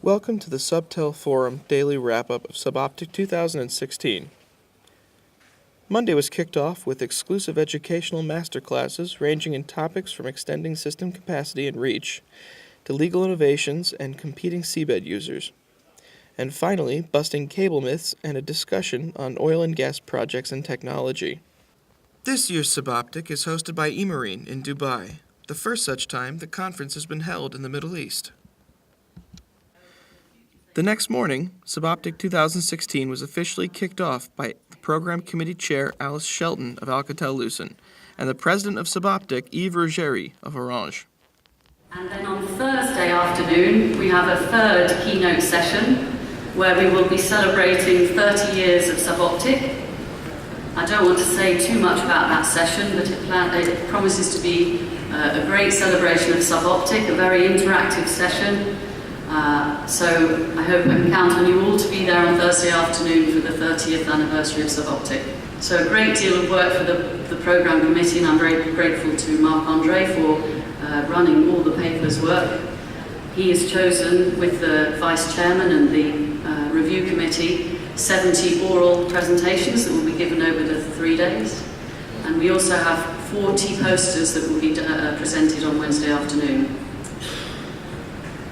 Welcome to the Subtel Forum Daily Wrap-Up of SubOptic 2016. Monday was kicked off with exclusive educational masterclasses ranging in topics from extending system capacity and reach to legal innovations and competing seabed users. And finally, busting cable myths and a discussion on oil and gas projects and technology. This year's SubOptic is hosted by eMarine in Dubai. The first such time the conference has been held in the Middle East. The next morning, SubOptic 2016 was officially kicked off by the Program Committee Chair Alice Shelton of Alcatel-Lucent and the President of SubOptic Yves Ruggieri of Orange. And then on Thursday afternoon, we have a third keynote session where we will be celebrating 30 years of SubOptic. I don't want to say too much about that session, but it promises to be a great celebration of SubOptic, a very interactive session. So I hope I can count on you all to be there on Thursday afternoon for the 30th anniversary of SubOptic. So a great deal of work for the programme committee, and I'm very grateful to Marc-Andre for running all the papers' work. He has chosen, with the Vice Chairman and the Review Committee, 70 oral presentations that will be given over the 3 days. And we also have 40 posters that will be presented on Wednesday afternoon.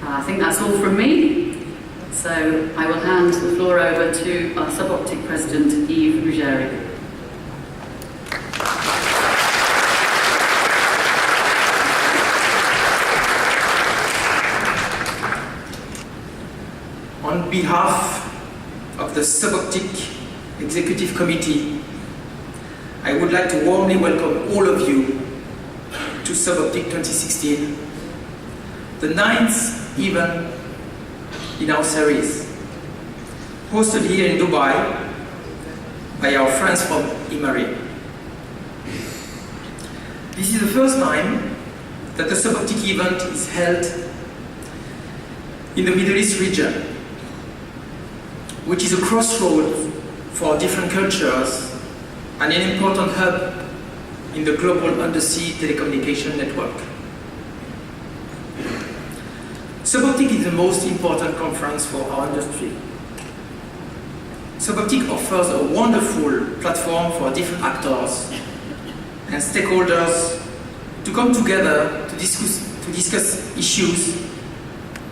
I think that's all from me. So I will hand the floor over to our SubOptic President, Yves Ruggieri. On behalf of the SubOptic Executive Committee, I would like to warmly welcome all of you to SubOptic 2016, the 9th event in our series, hosted here in Dubai by our friends from eMarine. This is the first time that the SubOptic event is held in the Middle East region, which is a crossroad for different cultures and an important hub in the global undersea telecommunication network. SubOptic is the most important conference for our industry. SubOptic offers a wonderful platform for different actors and stakeholders to come together to discuss issues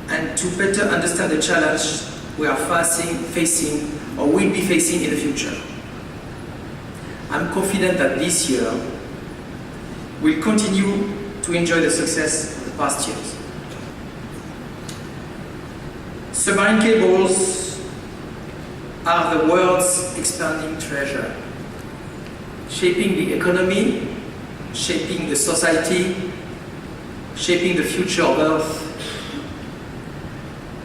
and to better understand the challenge we are facing or will be facing in the future. I'm confident that this year we'll continue to enjoy the success of the past years. Submarine cables are the world's expanding treasure, shaping the economy, shaping the society, shaping the future of Earth.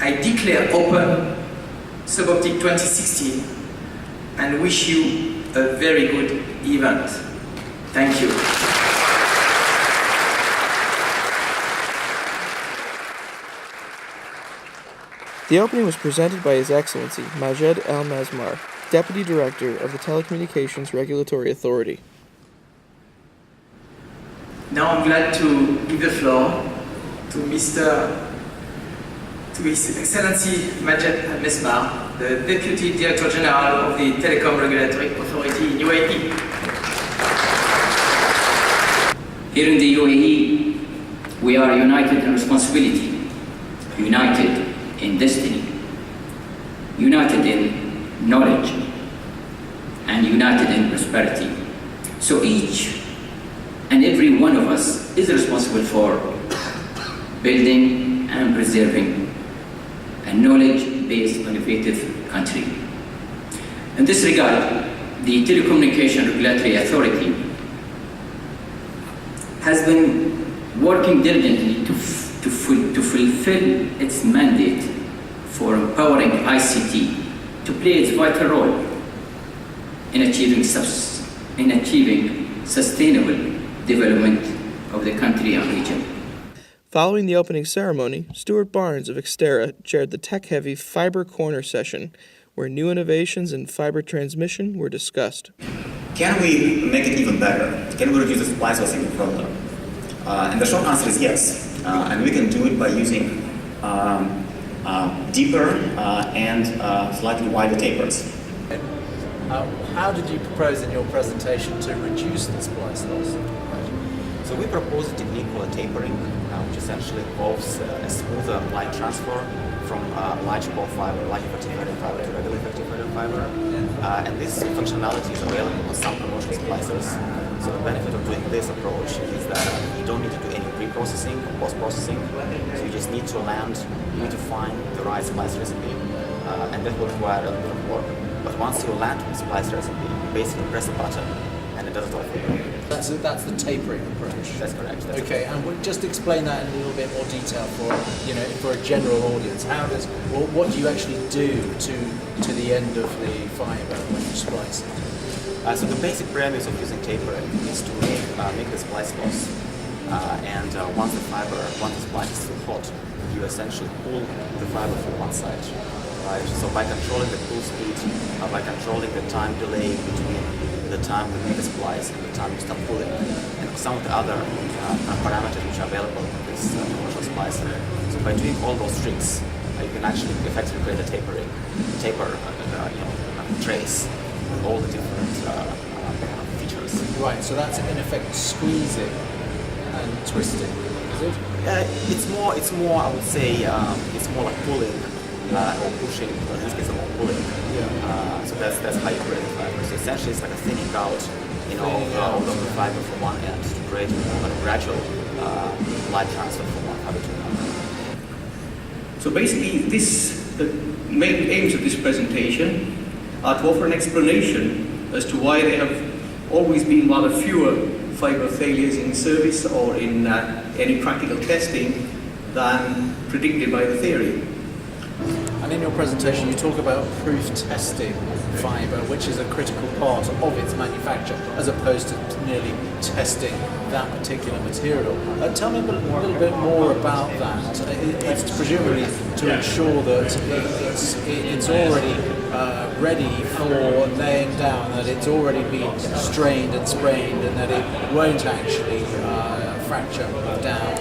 I declare open SubOptic 2016 and wish you a very good event. Thank you. The opening was presented by His Excellency Majed El-Mazmar, Deputy Director of the Telecommunications Regulatory Authority. Now I'm glad to give the floor to His Excellency Majed El-Mazmar, the Deputy Director General of the Telecom Regulatory Authority in UAE. Here in the UAE, we are united in responsibility, united in destiny, united in knowledge, and united in prosperity. So each and every one of us is responsible for building and preserving a knowledge-based, innovative country. In this regard, the Telecommunication Regulatory Authority has been working diligently to fulfill its mandate for empowering ICT to play its vital role in achieving sustainable development of the country and region. Following the opening ceremony, Stuart Barnes of Xterra chaired the tech-heavy Fiber Corner session, where new innovations in fiber transmission were discussed. Can we make it even better? Can we reduce the supply source even further? And the short answer is yes. And we can do it by using deeper and slightly wider tapers. How did you propose in your presentation to reduce the splice loss? So we propose a technique called tapering, which essentially involves a smoother light transfer from large core fiber, like vertical fiber, to regular vertical fiber. And this functionality is available on some promotion splicers. So the benefit of doing this approach is that you don't need to do any pre-processing or post-processing. So you just need to land, you need to find the right splice recipe, and that will require a little bit of work. But once you land with the splice recipe, you basically press a button and it does it all for you. That's the tapering approach. That's correct. Okay, and we'll just explain that in a little bit more detail for a general audience. What do you actually do to the end of the fiber when you splice it? So the basic premise of using tapering is to make the splice loss. Once the splice is too hot, you essentially pull the fiber from one side. Right? So by controlling the pull speed, by controlling the time delay between the time we make a splice and the time we stop pulling, and some of the other parameters which are available in this commercial splicer. So by doing all those tricks, you can actually effectively create a taper trace with all the different features. Right, so that's in effect squeezing and twisting, is it? It's more. I would say it's more like pulling or pushing. But in this case, more pulling. Yeah. So that's how you create the fiber. So essentially, it's like a thinning out, of the fiber from one end to create a gradual light transfer from one fiber to another. So basically, the main aims of this presentation are to offer an explanation as to why there have always been rather fewer fiber failures in service or in any practical testing than predicted by the theory. And in your presentation, you talk about proof testing fiber, which is a critical part of its manufacture, as opposed to merely testing that particular material. Tell me a little bit more about that. It's presumably to ensure that it's already ready for laying down, that it's already been strained and sprained, and that it won't actually fracture down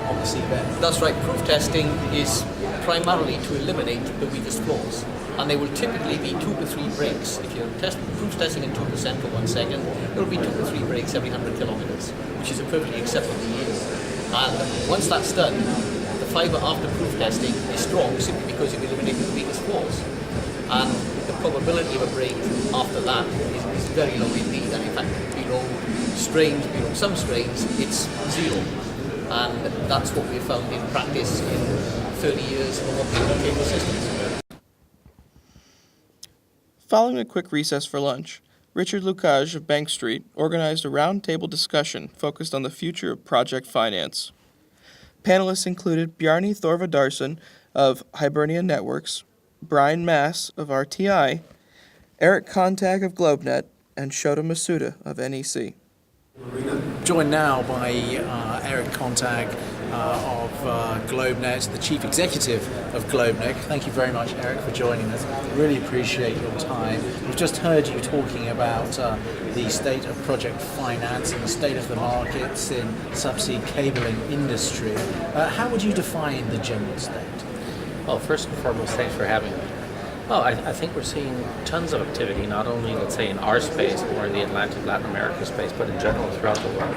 on the seabed. That's right, proof testing is primarily to eliminate the weakest flaws. And they will typically be 2 to 3 breaks. If you're proof testing in 2% for 1 second, there will be 2 to 3 breaks every 100 kilometers, which is a perfectly acceptable yield. And once that's done, the fiber after proof testing is strong simply because you've eliminated the weakest flaws. And the probability of a break after that is very low indeed. And in fact, below some strains, it's 0. And that's what we've found in practice in 30 years of optical cable systems. Following a quick recess for lunch, Richard Lucas of Bank Street organized a roundtable discussion focused on the future of project finance. Panelists included Bjarni Thorvardarson of Hibernia Networks, Brian Mass of RTI, Eric Kontag of GlobeNet, and Shota Masuda of NEC. Joined now by Eric Kontag of GlobeNet, the Chief Executive of GlobeNet. Thank you very much, Eric, for joining us. Really appreciate your time. We've just heard you talking about the state of project finance and the state of the markets in subsea cabling industry. How would you define the general state? Well, first and foremost, thanks for having me. Well, I think we're seeing tons of activity, not only, let's say, in our space or in the Atlantic, Latin America space, but in general throughout the world.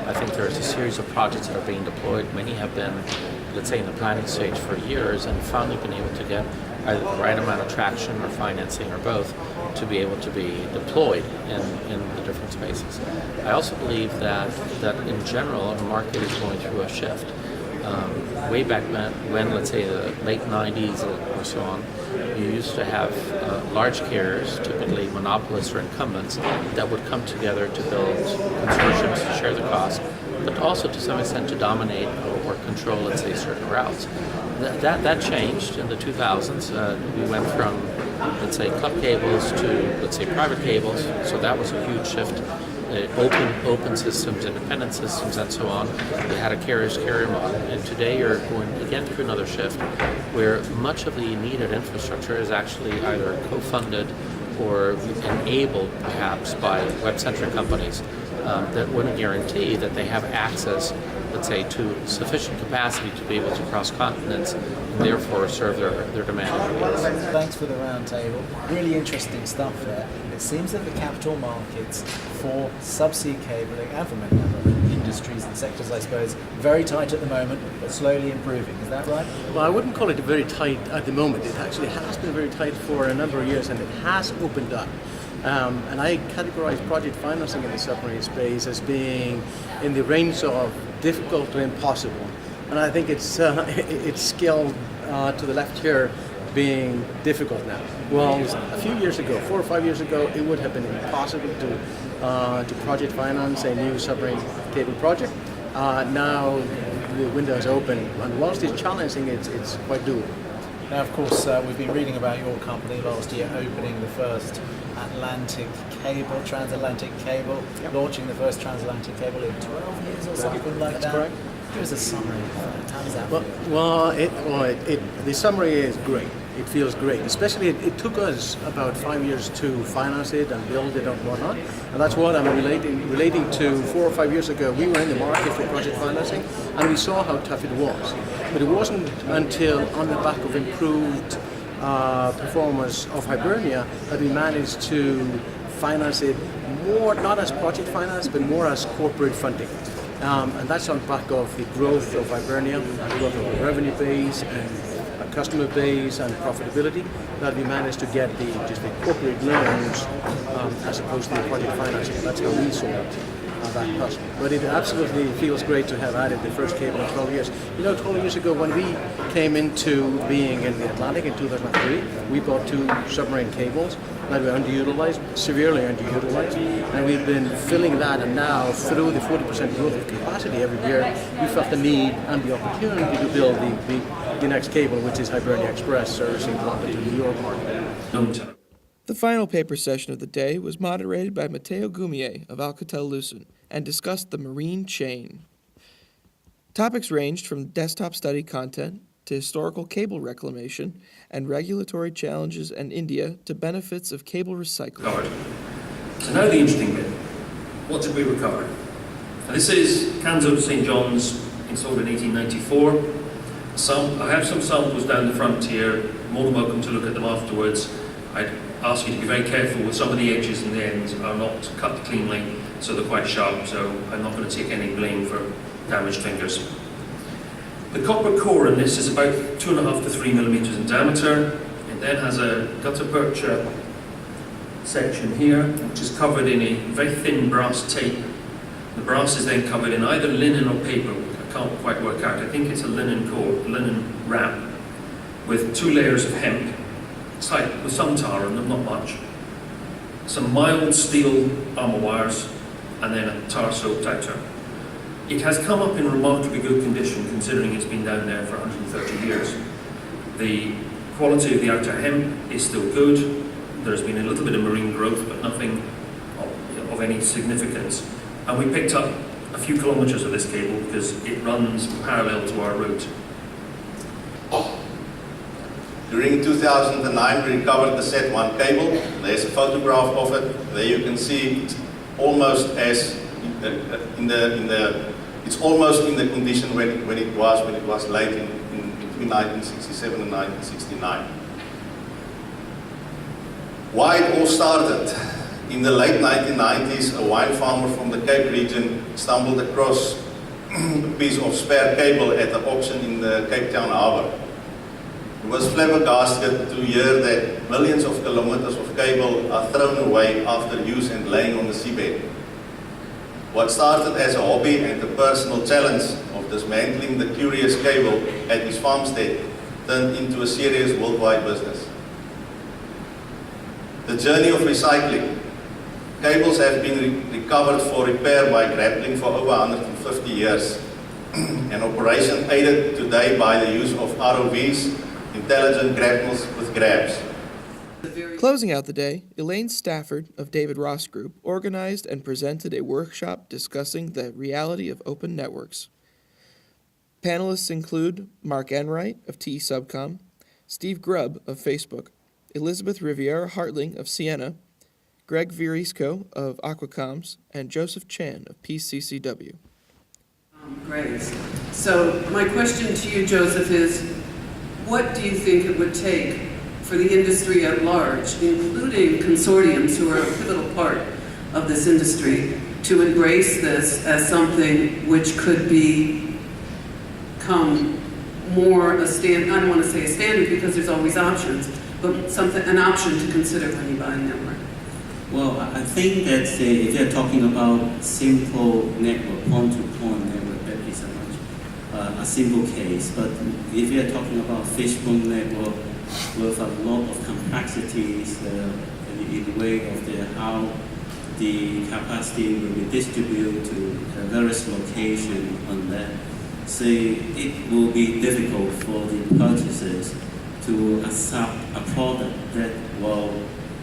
I think there's a series of projects that are being deployed. Many have been, let's say, in the planning stage for years and finally been able to get either the right amount of traction or financing or both to be able to be deployed in the different spaces. I also believe that in general, the market is going through a shift. Way back when, let's say, the late 90s or so on, you used to have large carriers, typically monopolists or incumbents, that would come together to build consortiums to share the cost, but also to some extent to dominate or control, let's say, certain routes. That changed in the 2000s. We went from, let's say, club cables to, let's say, private cables, so that was a huge shift. Open systems, independent systems, and so on. We had a carrier model, and today you're going again through another shift where much of the needed infrastructure is actually either co-funded or enabled perhaps by web-centric companies that wouldn't guarantee that they have access, let's say, to sufficient capacity to be able to cross continents and therefore serve their demanding needs. Thanks for the round table. Really interesting stuff there. It seems that the capital markets for subsea cabling and for many other industries and sectors, I suppose, very tight at the moment, but slowly improving. Is that right? Well, I wouldn't call it very tight at the moment. It actually has been very tight for a number of years, and it has opened up. And I categorize project financing in the submarine space as being in the range of difficult to impossible. And I think it's scaled to the left here being difficult now. Well, a few years ago, 4 or 5 years ago, it would have been impossible to project finance a new submarine cable project. Now the window is open, and whilst it's challenging, it's quite doable. Now, of course, we've been reading about your company last year opening the first transatlantic cable, launching the first transatlantic cable in 12 years or something like that. That's correct. Give us a summary of that. How does that Well, the summary is great. It feels great. Especially, it took us about 5 years to finance it and build it and whatnot. And that's what I'm relating to 4 or 5 years ago. We were in the market for project financing, and we saw how tough it was. But it wasn't until on the back of improved performance of Hibernia that we managed to finance it more, not as project finance, but more as corporate funding. And that's on the back of the growth of Hibernia, the growth of the revenue base and our customer base and profitability, that we managed to get the corporate loans as opposed to the project financing. That's how we saw that customer. But it absolutely feels great to have added the first cable in 12 years. 12 years ago when we came into being in the Atlantic in 2003, we bought 2 submarine cables that were underutilized, severely underutilized, and we've been filling that, and now through the 40% growth of capacity every year, we felt the need and the opportunity to build the next cable, which is Hibernia Express, servicing the London to New York market. The final paper session of the day was moderated by Matteo Gumier of Alcatel-Lucent and discussed the marine chain. Topics ranged from desktop study content to historical cable reclamation and regulatory challenges in India to benefits of cable recycling. Covered. So now the interesting bit. What did we recover? Now this is cans of St. John's installed in 1894. I have some samples down the front here. More than welcome to look at them afterwards. I'd ask you to be very careful with some of the edges and the ends are not cut cleanly, so they're quite sharp, so I'm not going to take any blame for damaged fingers. The copper core in this is about 2.5 to 3 millimeters in diameter. It then has a gutta percha section here, which is covered in a very thin brass tape. The brass is then covered in either linen or paper. I can't quite work out. I think it's a linen core, linen wrap, with 2 layers of hemp, with some tar on them, not much. Some mild steel armour wires, and then a tar soaked outer. It has come up in remarkably good condition considering it's been down there for 130 years. The quality of the outer hemp is still good. There's been a little bit of marine growth, but nothing of any significance. And we picked up a few kilometres of this cable because it runs parallel to our route. During 2009, we recovered the Set 1 cable. There's a photograph of it. There you can see it's almost as it's almost in the condition when it was late in between 1967 and 1969. Why it all started? In the late 1990s, a wine farmer from the Cape region stumbled across a piece of spare cable at the auction in the Cape Town harbour. He was flabbergasted to hear that millions of kilometers of cable are thrown away after use and laying on the seabed. What started as a hobby and a personal challenge of dismantling the curious cable at his farmstead turned into a serious worldwide business. The journey of recycling. Cables have been recovered for repair by grappling for over 150 years. An operation aided today by the use of ROVs, intelligent grapnels with grabs. Closing out the day, Elaine Stafford of David Ross Group organized and presented a workshop discussing the reality of open networks. Panelists include Mark Enright of TE Subcom, Steve Grubb of Facebook, Elizabeth Riviera Hartling of Sienna, Greg Virisco of Aquacoms, and Joseph Chan of PCCW. Great. So my question to you, Joseph, is what do you think it would take for the industry at large, including consortiums who are a pivotal part of this industry, to embrace this as something which could become more a standard? I don't want to say a standard because there's always options, but an option to consider when you buy a network. Well, I think that if you're talking about simple network, point-to-point network, that is a simple case. But if you're talking about fishbone network with a lot of complexities in the way of how the capacity will be distributed to various locations on that, so it will be difficult for the purchasers to accept a product that will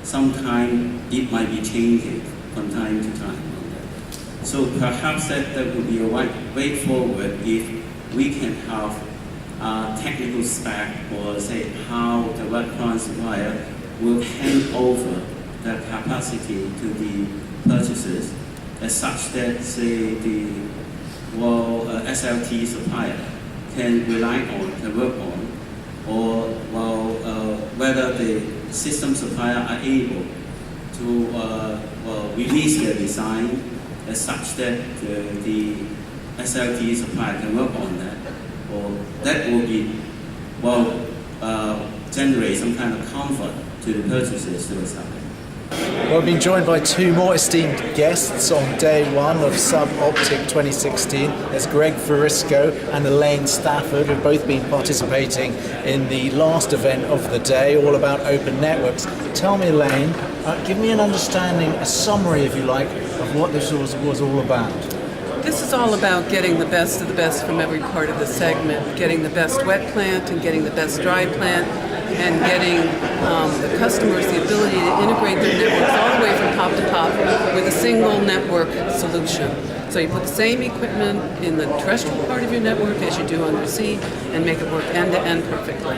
sometimes it might be changing from time to time on that. So perhaps that would be a way forward if we can have a technical spec, or say how the web client supplier will hand over that capacity to the purchasers, as such that say the SLT supplier can rely on, can work on, or whether the system supplier are able to release their design as such that the SLT supplier can work on that, or that will be generate some kind of comfort to the purchasers to accept it. Well, we've been joined by two more esteemed guests on day one of SubOptic 2016. There's Greg Verisco and Elaine Stafford, who've both been participating in the last event of the day, all about open networks. Tell me, Elaine, give me an understanding, a summary, if you like, of what this was all about. This is all about getting the best of the best from every part of the segment, getting the best wet plant and getting the best dry plant, and getting the customers the ability to integrate their networks all the way from top to top with a single network solution. So you put the same equipment in the terrestrial part of your network as you do undersea and make it work end-to-end perfectly.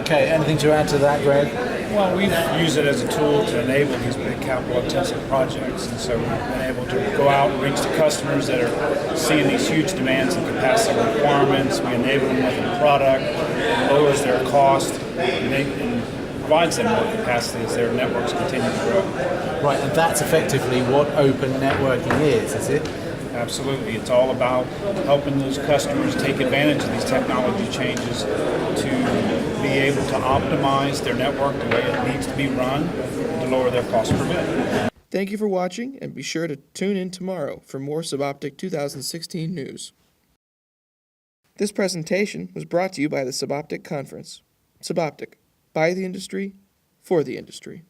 Okay, anything to add to that, Greg? Well, we've used it as a tool to enable these big capital-intensive projects, and so we've been able to go out and reach the customers that are seeing these huge demands and capacity requirements. We enable them with a product, lowers their cost, and provides them more capacity as their networks continue to grow. Right, and that's effectively what open networking is it? Absolutely. It's all about helping those customers take advantage of these technology changes to be able to optimize their network the way it needs to be run to lower their cost per bit. Thank you for watching, and be sure to tune in tomorrow for more SubOptic 2016 news. This presentation was brought to you by the SubOptic Conference. SubOptic, by the industry, for the industry.